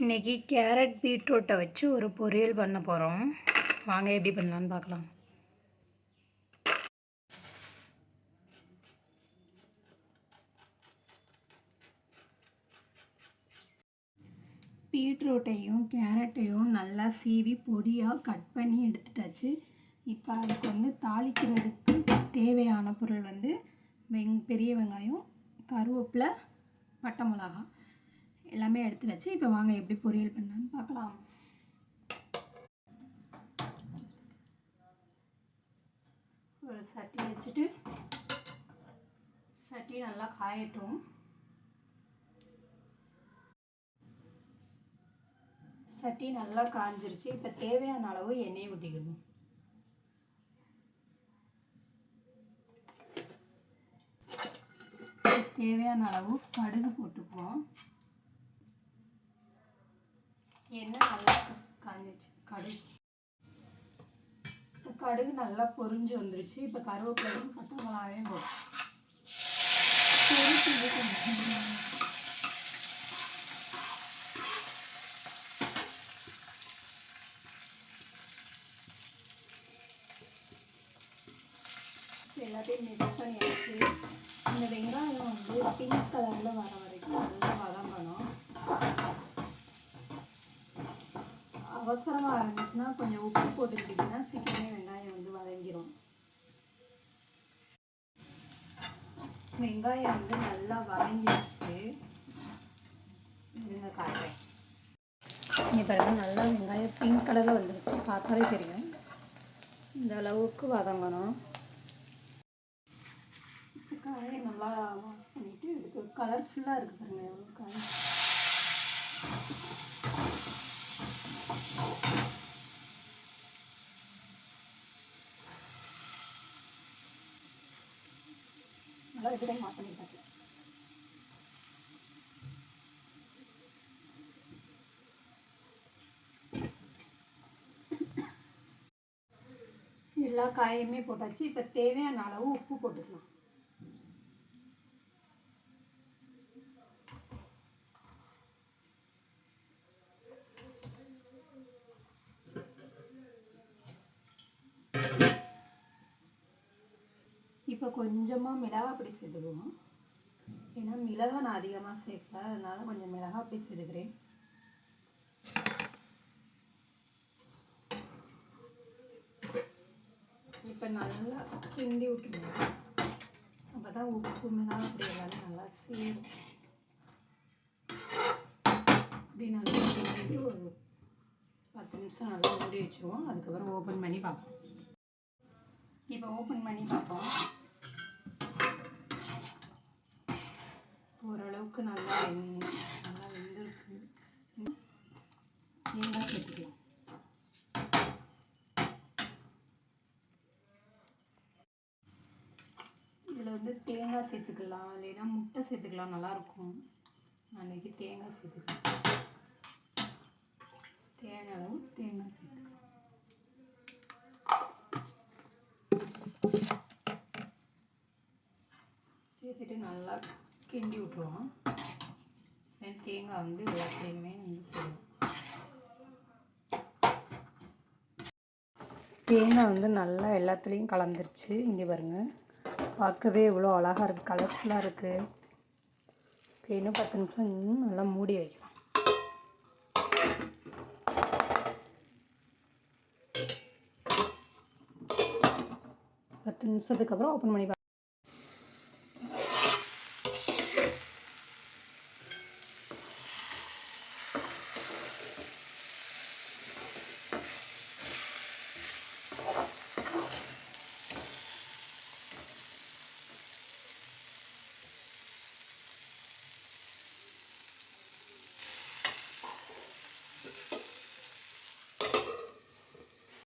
இன்றைக்கி கேரட் பீட்ரூட்டை வச்சு ஒரு பொரியல் பண்ண போகிறோம். வாங்க எப்படி பண்ணலான்னு பார்க்கலாம். பீட்ரூட்டையும் கேரட்டையும் நல்லா சீவி பொடியாக கட் பண்ணி எடுத்துட்டாச்சு. இப்போ அதுக்கு தாளிக்கிறதுக்கு தேவையான பொருள் பெரிய வெங்காயம், கருவேப்பிலை, பட்டை மிளகா எல்லாமே எடுத்து வச்சு இப்போ வாங்க எப்படி பொரியல் பண்ணலான்னு பார்க்கலாம். ஒரு சட்டி வச்சுட்டு சட்டி நல்லா காயட்டும். சட்டி நல்லா காஞ்சிருச்சு. இப்போ தேவையான அளவு எண்ணெய் ஊற்றிக்கணும். தேவையான அளவு கடுகு போட்டுக்குவோம். எண்ணெய் நல்லா காஞ்சிச்சு. கடுகு நல்லா பொரிஞ்சு வந்துருச்சு. இப்போ கருவேப்பிலையும் பட்டை மிளகாயும் போடும். எல்லாத்தையும் மிக்ஸ் பண்ணியாச்சு. இந்த வெங்காயம் பிங்க் கலரில் வர வரைக்கும் நல்லா வதங்கணும். அவசரமாக இருந்துச்சுன்னா கொஞ்சம் உப்பு போட்டுக்கிட்டிங்கன்னா சீக்கிரமே வெங்காயம் வதங்கிடும். வெங்காயம் நல்லா வதங்கிடுச்சு. இருங்க காட்டுறேன். இங்கே பாருங்கள், நல்லா வெங்காயம் பிங்க் கலரில் வந்துடுச்சு. பார்த்தாலே தெரியும். இந்த அளவுக்கு வதங்கணும். காயை நல்லா வாஷ் பண்ணிவிட்டு இதுக்கு கலர்ஃபுல்லாக இருக்குது பாருங்கள். எவ்வளோ காய் நல்லா இதுதான் வாஷ் பண்ணிட்டாச்சு. எல்லா காயுமே போட்டாச்சு. இப்போ தேவையான அளவு உப்பு போட்டுக்கலாம். இப்போ கொஞ்சமாக மிளகாப்பொடி சேர்த்துக்குவோம். ஏன்னா மிளகாய் நான் அதிகமாக சேர்க்கல, அதனால் கொஞ்சம் மிளகாப்பொடி சேர்த்துக்கிறேன். இப்போ நல்லா கிண்டி விட்டுருவோம். அப்போ தான் உப்பு மிளகாப்பொடி எல்லாமே நல்லா சேரும். இப்படி நல்லா கிண்டிட்டு ஒரு 10 நிமிஷம் நல்லா மூடி வச்சுருவோம். அதுக்கப்புறம் ஓப்பன் பண்ணி பார்ப்போம். இப்போ ஓப்பன் பண்ணி பார்ப்போம். ஓரளவுக்கு நல்லா வெந்திருக்கு. தேங்காய் சேர்த்துக்கலாம். இதில் தேங்காய் சேர்த்துக்கலாம், இல்லைன்னா முட்டை சேர்த்துக்கலாம், நல்லாயிருக்கும். அன்றைக்கி தேங்காய் சேர்த்துக்கலாம். தேவையான அளவு தேங்காய் சேர்த்துக்கலாம். சேர்த்துட்டு நல்லா கிண்டி விட்டுருவோம். தேங்காய் எல்லாத்துலேயுமே செய்வோம். தேங்காய் நல்லா எல்லாத்துலேயும் கலந்துருச்சு. இங்கே பாருங்கள், பார்க்கவே எவ்வளோ அழகாக இருக்குது, கலர்ஃபுல்லாக இருக்குது. இன்னும் 10 நிமிஷம் இன்னும் நல்லா மூடி வைக்கலாம். 10 நிமிஷத்துக்கு அப்புறம் ஓப்பன் பண்ணி